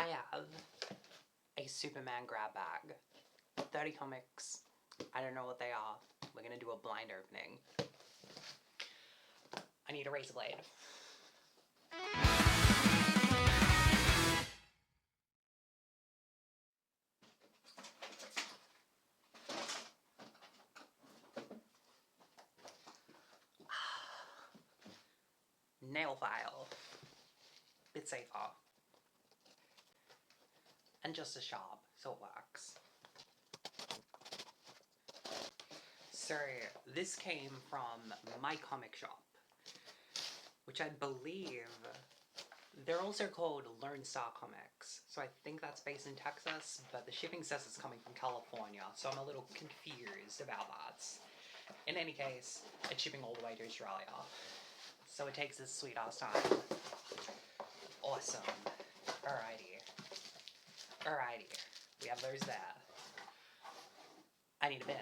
I have a Superman grab bag. 30 comics. I don't know what they are. We're gonna do a blind opening. I need a razor blade. Nail file. Bit safer. And just as sharp, so it works. So, this came from MyComicShop, which I believe they're also called Lone Star Comics. So I think that's based in Texas, but the shipping says it's coming from California, so I'm a little confused about that. In any case, it's shipping all the way to Australia. So it takes this sweet ass time. Awesome. Alrighty. We have those there. I need a bin.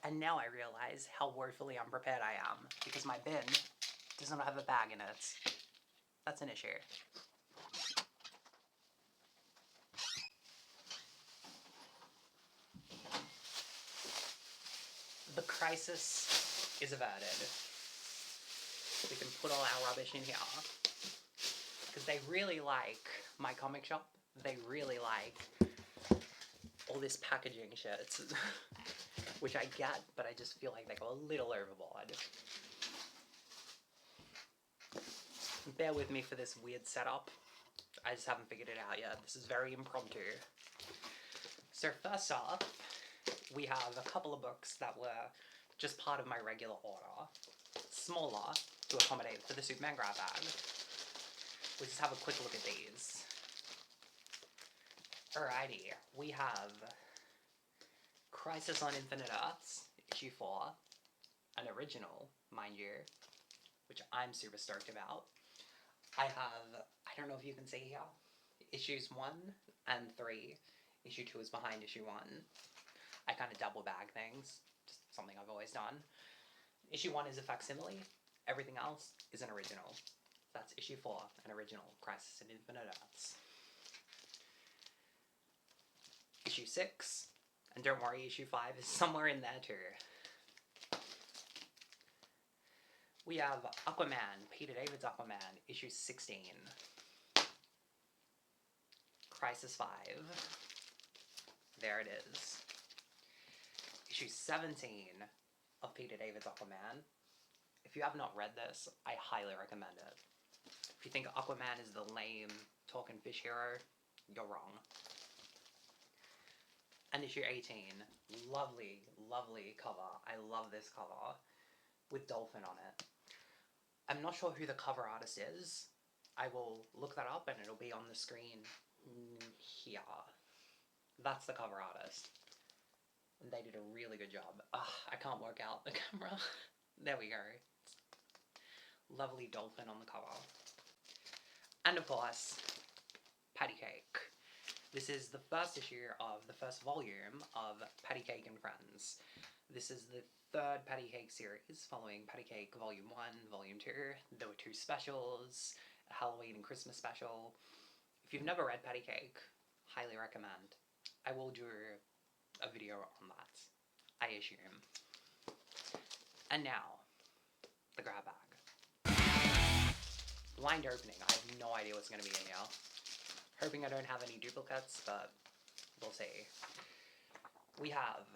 And now I realize how woefully unprepared I am, because my bin does not have a bag in it. That's an issue. The crisis is averted. We can put all our rubbish in here. Because they really like MyComicShop. They really like all this packaging shit. Which I get, but I just feel like they go a little overboard. Bear with me for this weird setup. I just haven't figured it out yet. This is very impromptu. So first off, we have a couple of books that were just part of my regular order. Smaller to accommodate for the Superman grab bag. We'll just have a quick look at these. Alrighty, we have Crisis on Infinite Earths, issue 4, an original, mind you, which I'm super stoked about. I have, I don't know if you can see here, issues 1 and 3. Issue 2 is behind issue 1. I kind of double bag things, just something I've always done. Issue 1 is a facsimile, everything else is an original. That's issue 4, an original, Crisis on Infinite Earths. Issue 6. And don't worry, issue 5 is somewhere in there too. We have Aquaman, Peter David's Aquaman, issue 16. Crisis 5. There it is. Issue 17 of Peter David's Aquaman. If you have not read this, I highly recommend it. If you think Aquaman is the lame talking fish hero, you're wrong. And issue 18, lovely, lovely cover. I love this cover with Dolphin on it. I'm not sure who the cover artist is. I will look that up and it'll be on the screen here. That's the cover artist. And they did a really good job. Ugh, I can't work out the camera. There we go. Lovely Dolphin on the cover. And of course, Patty Cake. This is the first issue of the first volume of Patty Cake and Friends. This is the third Patty Cake series, following Patty Cake Volume 1, Volume 2. There were 2 specials, a Halloween and Christmas special. If you've never read Patty Cake, highly recommend. I will do a video on that, I assume. And now, the grab bag. Blind opening, I have no idea what's going to be in here. Hoping I don't have any duplicates, but we'll see. We have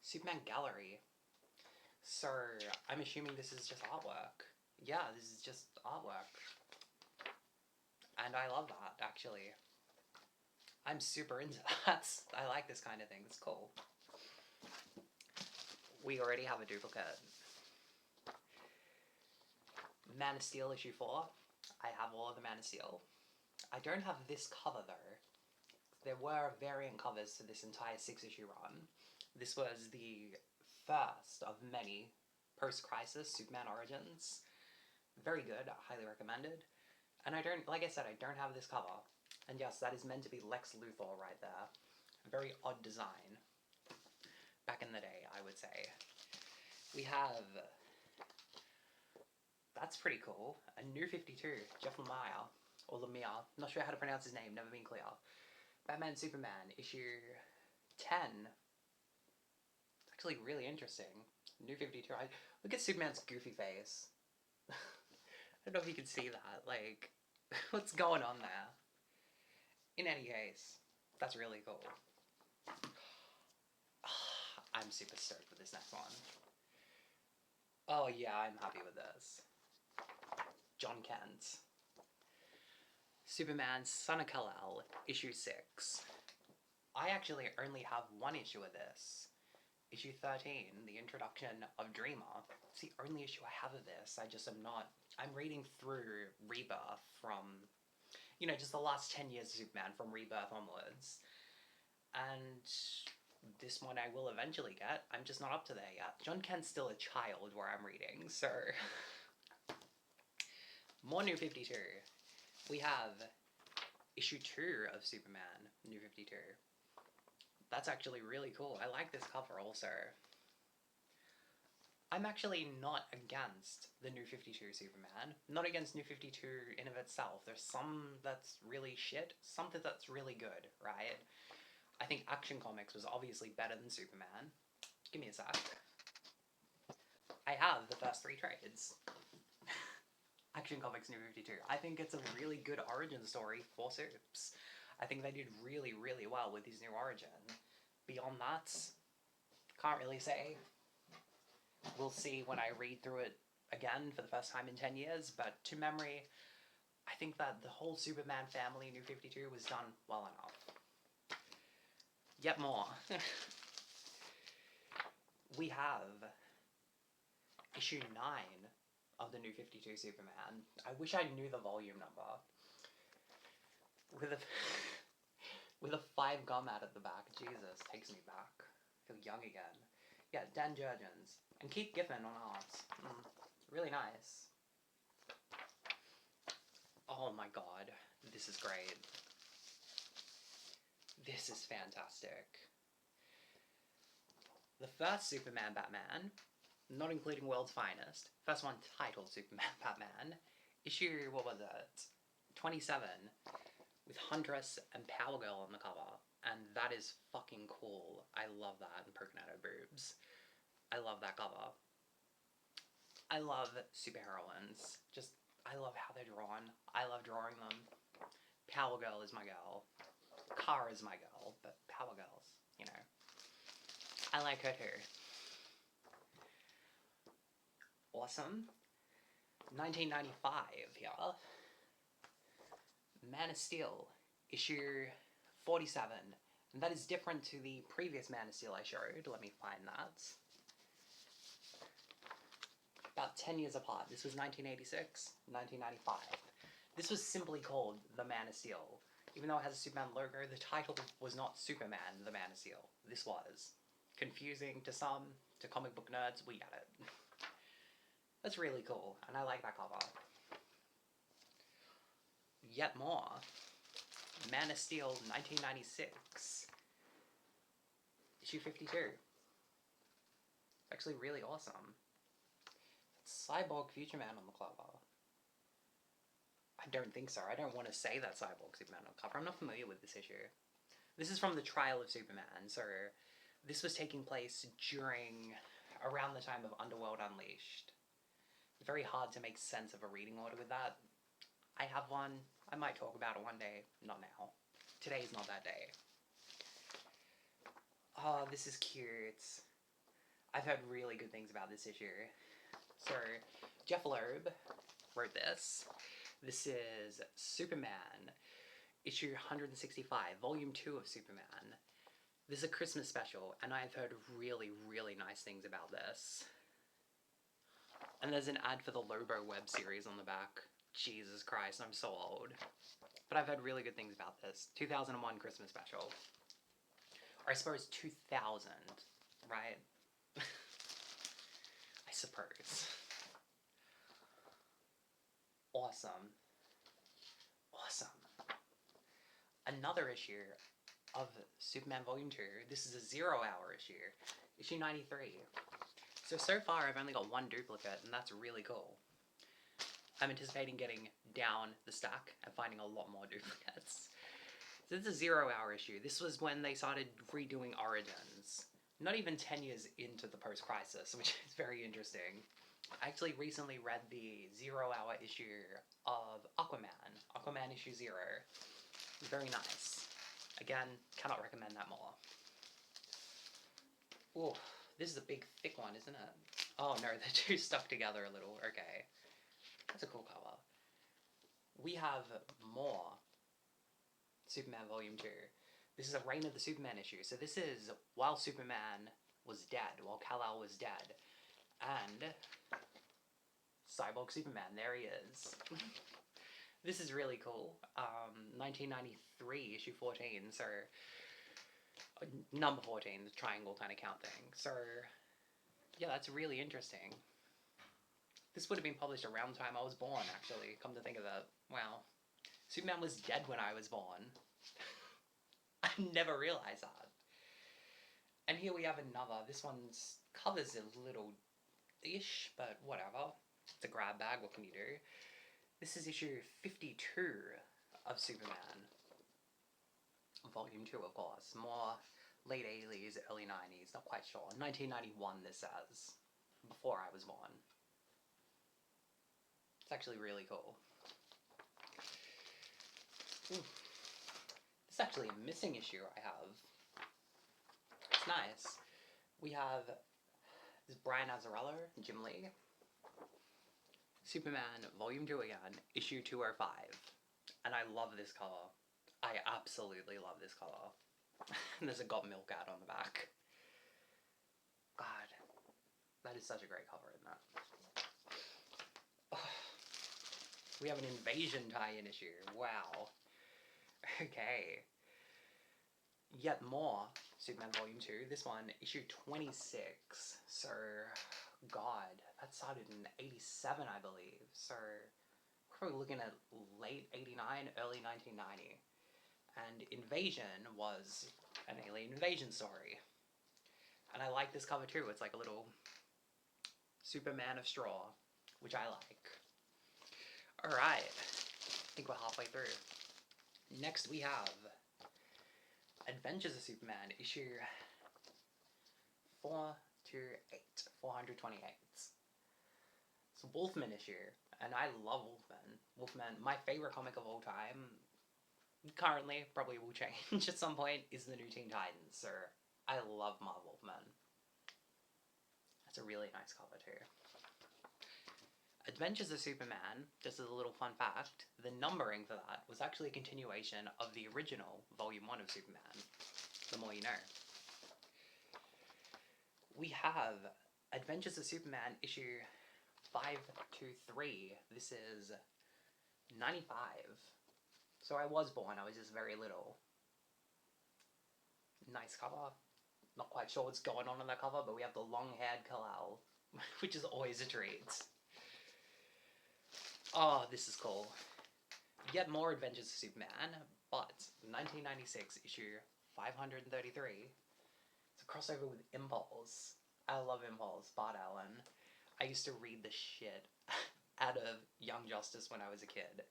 Superman Gallery. So I'm assuming this is just artwork. Yeah, this is just artwork. And I love that, actually. I'm super into that. I like this kind of thing, it's cool. We already have a duplicate. Man of Steel issue 4. I have all of the Man of Steel. I don't have this cover though. There were variant covers to this entire 6-issue run. This was the first of many post-crisis Superman Origins. Very good, highly recommended. And I don't, like I said, I don't have this cover. And yes, that is meant to be Lex Luthor right there. A very odd design. Back in the day, I would say. We have That's pretty cool. A New 52, Jeff Lemire, or Lemire, not sure how to pronounce his name, never been clear. Batman Superman, issue 10. It's actually really interesting. New 52. Look at Superman's goofy face. I don't know if you can see that. Like, what's going on there? In any case, that's really cool. I'm super stoked with this next one. Oh yeah, I'm happy with this. John Kent. Superman Son of Kal-El, issue 6. I actually only have one issue of this. Issue 13, the introduction of Dreamer. It's the only issue I have of this. I'm reading through Rebirth from, just the last 10 years of Superman, from Rebirth onwards. And this one I will eventually get. I'm just not up to there yet. John Kent's still a child where I'm reading, so... More New 52. We have issue 2 of Superman, New 52. That's actually really cool. I like this cover also. I'm actually not against the New 52 Superman. Not against New 52 in of itself. There's some that's really shit, something that's really good, right? I think Action Comics was obviously better than Superman. Give me a sec. I have the first 3 trades. Action Comics New 52. I think it's a really good origin story for Supes. I think they did really, really well with his new origin. Beyond that, can't really say. We'll see when I read through it again for the first time in 10 years, but to memory, I think that the whole Superman family New 52 was done well enough. Yet more. We have issue 9 of the New 52 Superman. I wish I knew the volume number. With a 5 gum out at the back. Jesus, takes me back. I feel young again. Yeah, Dan Jurgens. And Keith Giffen on art. Really nice. Oh my god. This is great. This is fantastic. The first Superman Batman, not including World's Finest, first one titled Superman Batman, issue, 27, with Huntress and Power Girl on the cover, and that is fucking cool. I love that, and Poconato boobs. I love that cover. I love superheroines. I love how they're drawn. I love drawing them. Power Girl is my girl. Kara is my girl, but Power Girls, I like her too. Awesome. 1995 here. Man of Steel, issue 47. And that is different to the previous Man of Steel I showed. Let me find that. About 10 years apart. This was 1986, 1995. This was simply called The Man of Steel. Even though it has a Superman logo, the title was not Superman, The Man of Steel. This was. Confusing to some, to comic book nerds, we get it. That's really cool, and I like that cover. Yet more. Man of Steel 1996. Issue 52. Actually really awesome. Cyborg Future Man on the cover. I don't think so. I don't want to say that Cyborg Superman on the cover. I'm not familiar with this issue. This is from the Trial of Superman, so this was taking place around the time of Underworld Unleashed. Very hard to make sense of a reading order with that. I have one. I might talk about it one day. Not now. Today's not that day. Oh, this is cute. I've heard really good things about this issue. So, Jeff Loeb wrote this. This is Superman, issue 165, volume 2 of Superman. This is a Christmas special, and I've heard really, really nice things about this. And there's an ad for the Lobo web series on the back. Jesus Christ, I'm so old. But I've heard really good things about this. 2001 Christmas special. Or I suppose 2000, right? I suppose. Awesome. Awesome. Another issue of Superman Volume 2. This is a 0-hour issue. Issue 93. So far I've only got one duplicate, and that's really cool. I'm anticipating getting down the stack and finding a lot more duplicates. So this is a 0 Hour issue. This was when they started redoing Origins. Not even 10 years into the post-crisis, which is very interesting. I actually recently read the 0 Hour issue of Aquaman. Aquaman issue 0. Very nice. Again, cannot recommend that more. Ooh, this is a big, thick one, isn't it? Oh no, they're two stuck together a little. Okay. That's a cool cover. We have more Superman Volume 2. This is a Reign of the Superman issue. So this is while Superman was dead, while Kal-El was dead. And Cyborg Superman, there he is. This is really cool. 1993, issue 14, so number 14, the triangle kind of count thing. So yeah, that's really interesting. This would have been published around the time I was born, actually, come to think of it. Wow. Superman was dead when I was born. I never realized that. And here we have another. This one's cover's a little-ish, but whatever. It's a grab bag, what can you do? This is issue 52 of Superman. Volume 2, of course. More late 80s, early 90s, not quite sure. 1991, this says. Before I was born. It's actually really cool. Ooh. This is actually a missing issue I have. It's nice. We have this Brian Azzarello, Jim Lee. Superman Volume 2 again, issue 205. And I love this cover. I absolutely love this cover. And there's a Got Milk ad on the back. God, that is such a great cover, isn't it? Oh, we have an Invasion tie-in issue. Wow. Okay. Yet more Superman Volume 2. This one, issue 26. So, God, that started in 87, I believe. So, we're probably looking at late 89, early 1990. And Invasion was an alien invasion story. And I like this cover too. It's like a little Superman of straw, which I like. Alright, I think we're halfway through. Next we have Adventures of Superman, issue 428. It's a Wolfman issue, and I love Wolfman. Wolfman, my favorite comic of all time, currently, probably will change at some point, is the new Teen Titans, so I love Marv Wolfman. That's a really nice cover too. Adventures of Superman, just as a little fun fact, the numbering for that was actually a continuation of the original Volume 1 of Superman. The more you know. We have Adventures of Superman issue 523. This is 95. So I was born, I was just very little. Nice cover. Not quite sure what's going on in that cover, but we have the long-haired Kal-El, which is always a treat. Oh, this is cool. Yet more Adventures of Superman, but 1996 issue 533. It's a crossover with Impulse. I love Impulse, Bart Allen. I used to read the shit out of Young Justice when I was a kid.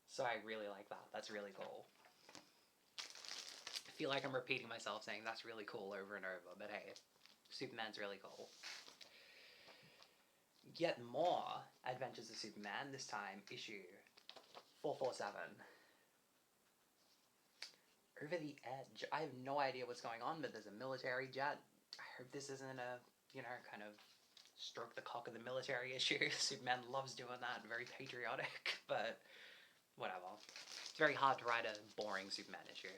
So I really like that. That's really cool. I feel like I'm repeating myself saying that's really cool over and over, but hey, Superman's really cool. Yet more Adventures of Superman, this time issue 447. Over the Edge. I have no idea what's going on, but there's a military jet. I hope this isn't a, kind of stroke the cock of the military issue. Superman loves doing that, very patriotic, but whatever. It's very hard to write a boring Superman issue.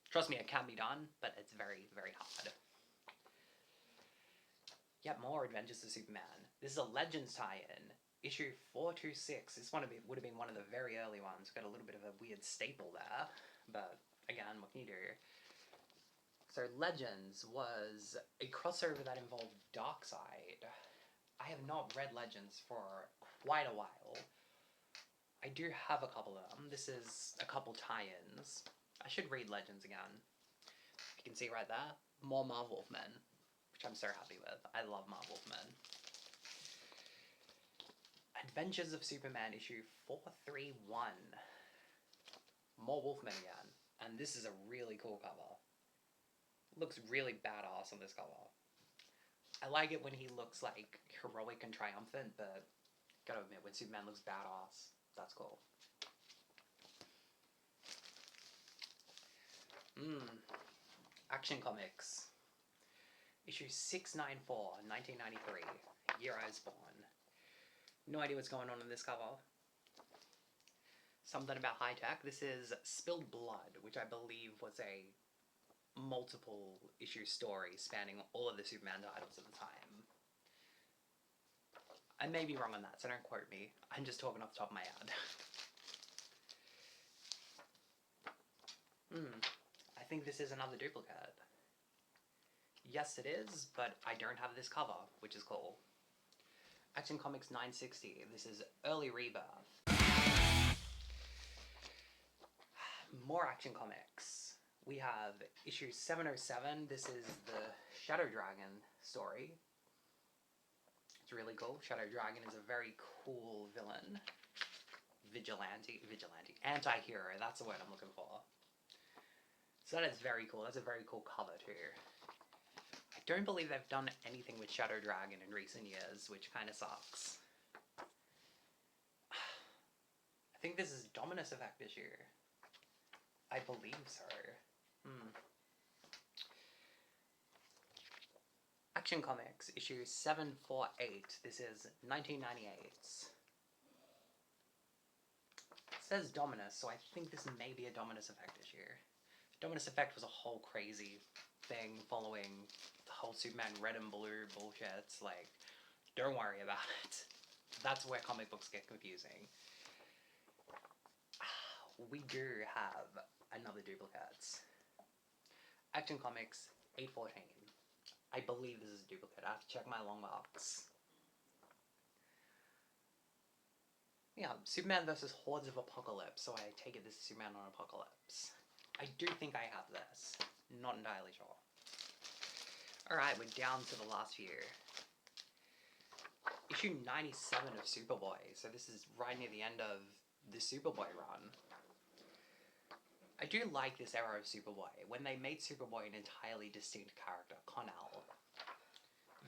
Trust me, it can be done, but it's very, very hard. Yet more Adventures of Superman. This is a Legends tie-in. Issue 426. This one would have been one of the very early ones. Got a little bit of a weird staple there. But, again, what can you do? So, Legends was a crossover that involved Darkseid. I have not read Legends for quite a while. I do have a couple of them. This is a couple tie-ins. I should read Legends again. You can see right there. More Marv Wolfman, which I'm so happy with. I love Marv Wolfman. Adventures of Superman issue 431. More Wolfman again. And this is a really cool cover. Looks really badass on this cover. I like it when he looks like heroic and triumphant, but gotta admit, when Superman looks badass, that's cool. Action Comics. Issue 694, 1993. Year I was born. No idea what's going on in this cover. Something about high tech. This is Spilled Blood, which I believe was a multiple issue story spanning all of the Superman titles at the time. I may be wrong on that, so don't quote me. I'm just talking off the top of my head. I think this is another duplicate. Yes, it is, but I don't have this cover, which is cool. Action Comics 960. This is Early Rebirth. More Action Comics. We have issue 707. This is the Shadow Dragon story. It's really cool. Shadow Dragon is a very cool villain. Vigilante. Anti-hero. That's the word I'm looking for. So that is very cool. That's a very cool cover too. I don't believe they've done anything with Shadow Dragon in recent years, which kind of sucks. I think this is Dominus Effect issue. I believe so. Action Comics, issue 748. This is 1998. It says Dominus, so I think this may be a Dominus Effect issue. Dominus Effect was a whole crazy thing following the whole Superman red and blue bullshit. Like, don't worry about it. That's where comic books get confusing. We do have another duplicate. Action Comics 814. I believe this is a duplicate. I have to check my long box. Yeah, Superman versus Hordes of Apocalypse, so I take it this is Superman on Apocalypse. I do think I have this. Not entirely sure. Alright, we're down to the last few. Issue 97 of Superboy, so this is right near the end of the Superboy run. I do like this era of Superboy, when they made Superboy an entirely distinct character, Con-El.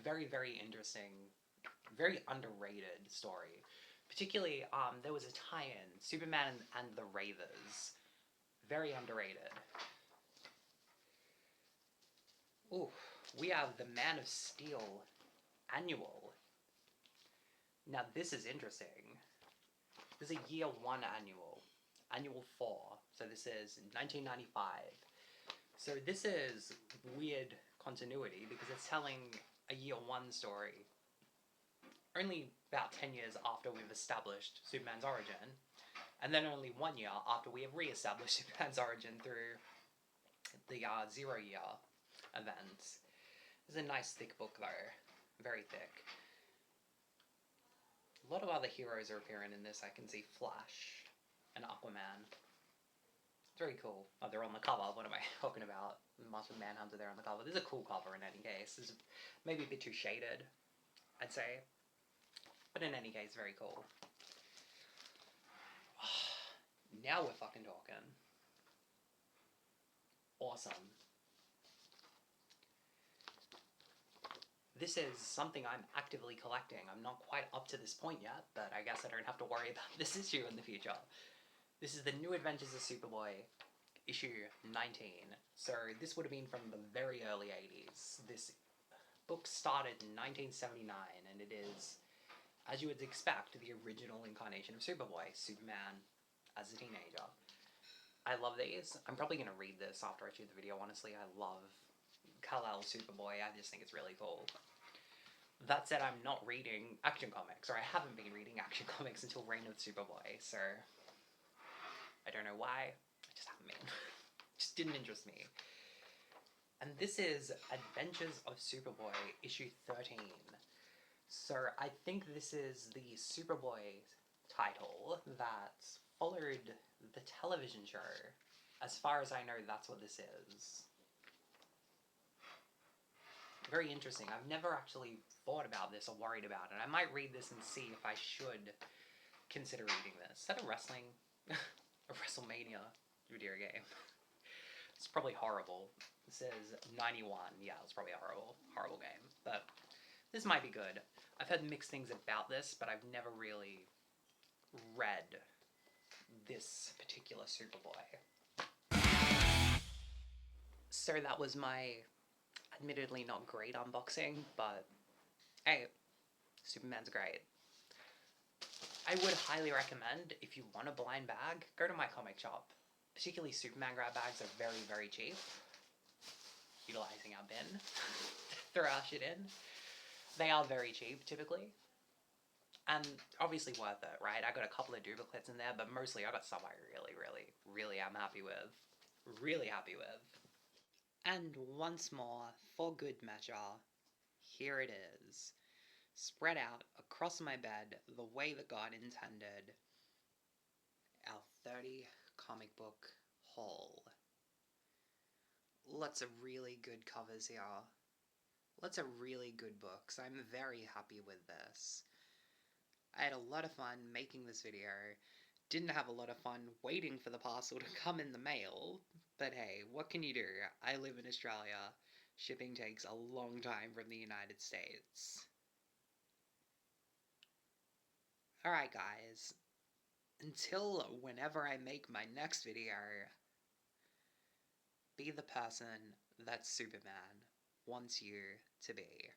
Very, very interesting, very underrated story. Particularly, there was a tie-in, Superman and the Wraithers. Very underrated. Ooh, we have the Man of Steel annual. Now this is interesting. This is a year 1 annual. Annual 4. So this is 1995. So this is weird continuity because it's telling a year 1 story only about 10 years after we've established Superman's origin, and then only 1 year after we have re-established Superman's origin through the 0 year events. This is a nice thick book though. Very thick. A lot of other heroes are appearing in this. I can see Flash and Aquaman. It's very cool. Oh, they're on the cover. What am I talking about? Martian Manhunter there on the cover. This is a cool cover in any case. This is maybe a bit too shaded, I'd say. But in any case, very cool. Now we're fucking talking. Awesome. This is something I'm actively collecting. I'm not quite up to this point yet, but I guess I don't have to worry about this issue in the future. This is the New Adventures of Superboy, issue 19. So this would have been from the very early 80s. This book started in 1979, and it is, as you would expect, the original incarnation of Superboy, Superman as a teenager. I love these. I'm probably going to read this after I shoot the video, honestly. I love Kal-El Superboy. I just think it's really cool. That said, I'm not reading Action Comics, or I haven't been reading Action Comics until Reign of Superboy, so I don't know why. I just haven't been. It just didn't interest me. And this is Adventures of Superboy, issue 13. So I think this is the Superboy title that followed the television show. As far as I know, that's what this is. Very interesting. I've never actually thought about this or worried about it. I might read this and see if I should consider reading this. Is that a WrestleMania video game? It's probably horrible. It says 91. Yeah, it's probably a horrible game. But this might be good. I've heard mixed things about this, but I've never really read this particular Superboy. So that was my admittedly not great unboxing, but hey, Superman's great. I would highly recommend, if you want a blind bag, go to MyComicShop. Particularly Superman grab bags are very, very cheap. Utilizing our bin to throw our shit in. They are very cheap, typically. And obviously worth it, right? I got a couple of duplicates in there, but mostly I got some I really am happy with. Really happy with. And once more, for good measure, here it is. Spread out across my bed the way that God intended. Our 30 comic book haul. Lots of really good covers here. Lots of really good books. I'm very happy with this. I had a lot of fun making this video. Didn't have a lot of fun waiting for the parcel to come in the mail. But hey, what can you do? I live in Australia. Shipping takes a long time from the United States. Alright guys, until whenever I make my next video, be the person that Superman wants you to be.